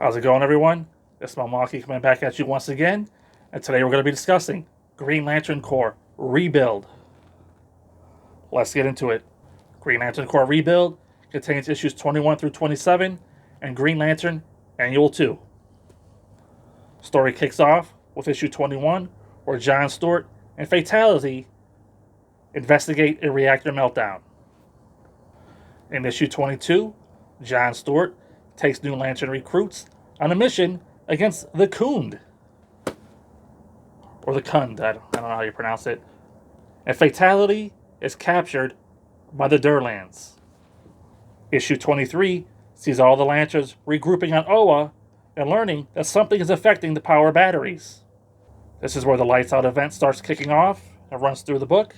How's it going, everyone? It's Malmaki coming back at you once again, and today we're going to be discussing Green Lantern Corps Rebuild. Let's get into it. Green Lantern Corps Rebuild contains issues 21 through 27 and Green Lantern Annual 2. Story kicks off with issue 21, where John Stewart and Fatality investigate a reactor meltdown. In issue 22, John Stewart takes New Lantern recruits on a mission against the Khund. Or the Khund, I don't know how you pronounce it. And Fatality is captured by the Durlans. Issue 23 sees all the Lanterns regrouping on Oa and learning that something is affecting the power batteries. This is where the Lights Out event starts kicking off and runs through the book.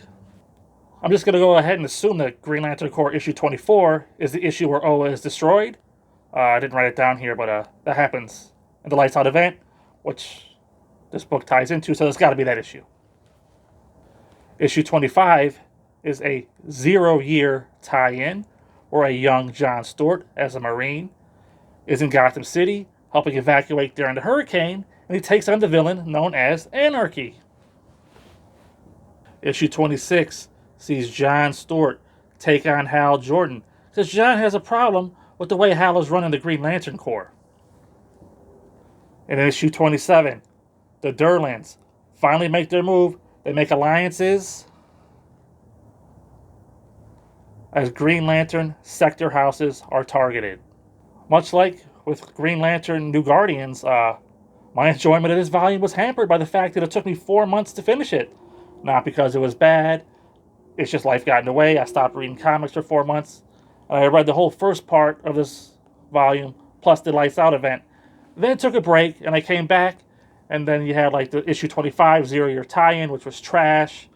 I'm just going to go ahead and assume that Green Lantern Corps issue 24 is the issue where Oa is destroyed. I didn't write it down here, but that happens in the Lights Out event, which this book ties into, so there's got to be that issue. Issue 25 is a 0-year tie-in where a young John Stewart, as a Marine, is in Gotham City helping evacuate during the hurricane, and he takes on the villain known as Anarchy. Issue 26 sees John Stewart take on Hal Jordan, because John has a problem with the way Hal is running the Green Lantern Corps. In issue 27, the Durlans finally make their move. They make alliances as Green Lantern sector houses are targeted. Much like with Green Lantern New Guardians, my enjoyment of this volume was hampered by the fact that it took me 4 months to finish it. Not because it was bad, it's just life got in the way. I stopped reading comics for 4 months. I read the whole first part of this volume, plus the Lights Out event. Then took a break, and I came back, and then you had like the issue 25 0-year tie-in, which was trash.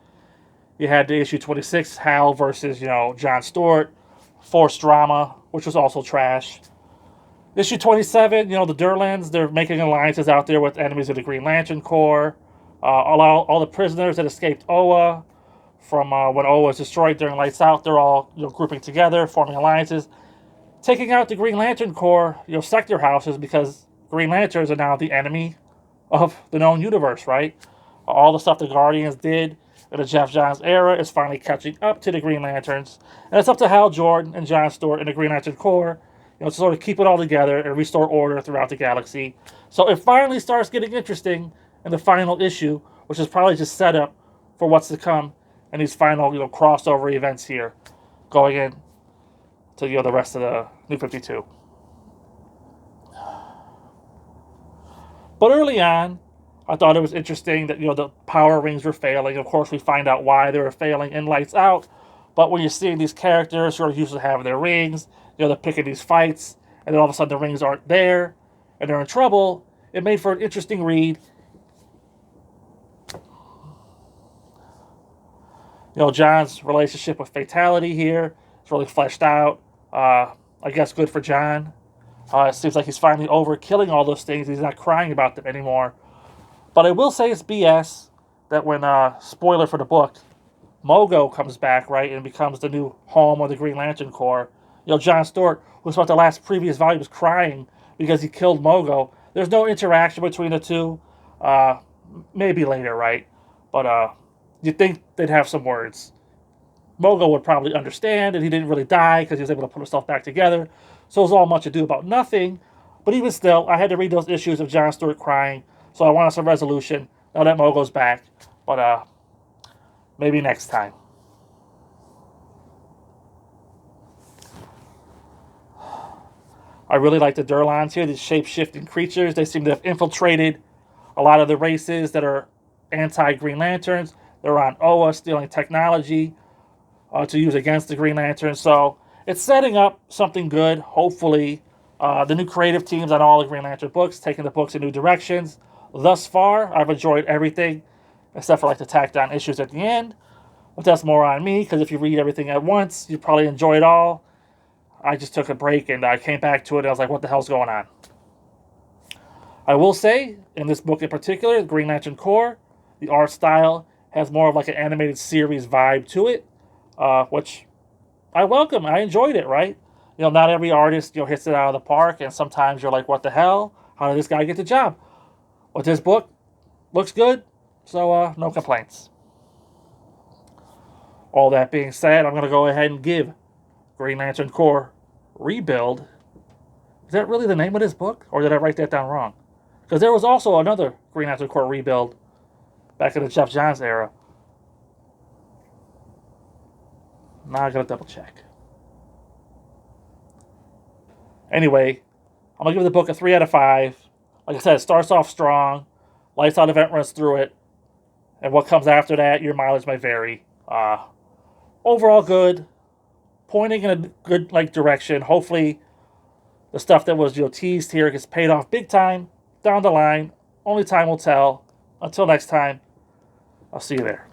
You had the issue 26 Hal versus John Stewart, forced drama, which was also trash. Issue 27, the Durlans, they're making alliances out there with enemies of the Green Lantern Corps. All the prisoners that escaped Oa from when Oa was destroyed during Lights Out, they're all grouping together, forming alliances, taking out the Green Lantern Corps, sector houses, because Green Lanterns are now the enemy of the known universe, right? All the stuff the Guardians did in the Geoff Johns era is finally catching up to the Green Lanterns, and it's up to Hal Jordan and John Stewart and the Green Lantern Corps, to sort of keep it all together and restore order throughout the galaxy. So it finally starts getting interesting in the final issue, which is probably just set up for what's to come and these final, crossover events here, going in to the rest of the New 52. But early on, I thought it was interesting that the power rings were failing. Of course, we find out why they were failing in Lights Out. But when you're seeing these characters who are used to having their rings, they're picking these fights, and then all of a sudden the rings aren't there, and they're in trouble, it made for an interesting read. John's relationship with Fatality here is really fleshed out. I guess good for John. It seems like he's finally over killing all those things. He's not crying about them anymore. But I will say it's BS that when, spoiler for the book, Mogo comes back, right, and becomes the new home of the Green Lantern Corps. John Stewart, who spent the last previous volumes crying because he killed Mogo. There's no interaction between the two. Maybe later, right? But you'd think they'd have some words. Mogo would probably understand that he didn't really die because he was able to put himself back together. So it was all much ado about nothing. But even still, I had to read those issues of John Stewart crying. So I wanted some resolution now that Mogo's back. But maybe next time. I really like the Durlans here, these shape-shifting creatures. They seem to have infiltrated a lot of the races that are anti-Green Lanterns. They're on Oa, stealing technology to use against the Green Lanterns. So it's setting up something good, hopefully. The new creative teams on all the Green Lantern books, taking the books in new directions. Thus far, I've enjoyed everything, except for like the tacked on issues at the end. But that's more on me, because if you read everything at once, you probably enjoy it all. I just took a break and I came back to it and I was like, what the hell's going on? I will say, in this book in particular, Green Lantern Corps, the art style has more of like an animated series vibe to it, which I welcome. I enjoyed it, right? not every artist, hits it out of the park, and sometimes you're like, what the hell? How did this guy get the job? But this book looks good, so no complaints. All that being said, I'm going to go ahead and give Green Lantern Corps Rebuild. Is that really the name of this book? Or did I write that down wrong? Because there was also another Green Lantern Corps Rebuild back in the Geoff Johns era. Now I gotta double check. Anyway, I'm gonna give the book a 3 out of 5. Like I said, it starts off strong. Lights Out event runs through it. And what comes after that, your mileage may vary. Overall good. Pointing in a good direction. Hopefully the stuff that was teased here gets paid off big time down the line. Only time will tell. Until next time, I'll see you there.